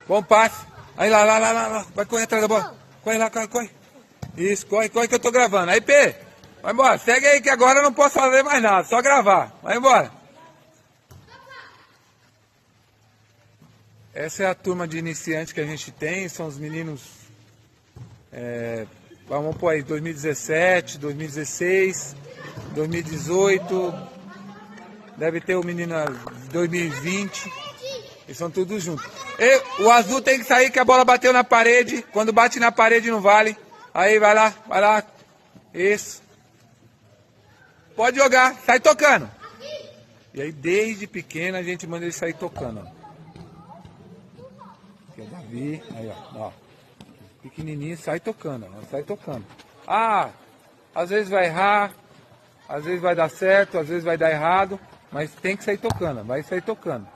Bom passe. Aí lá. Vai correr atrás da bola. Corre lá, corre. Isso, corre que eu tô gravando. Aí, P, vai embora. Segue aí que agora eu não posso fazer mais nada. Só gravar. Vai embora. Essa é a turma de iniciantes que a gente tem. São os meninos... vamos pôr aí, 2017, 2016, 2018. Deve ter o menino de 2020. Eles são todos juntos. O azul tem que sair que a bola bateu na parede. Quando bate na parede não vale. Aí vai lá. Isso. Pode jogar, sai tocando. E aí desde pequeno a gente manda ele sair tocando. Ó. Aqui é o Davi. Aí ó. Pequenininho, sai tocando. Sai tocando. Às vezes vai errar. Às vezes vai dar certo, às vezes vai dar errado. Mas tem que sair tocando. Vai sair tocando.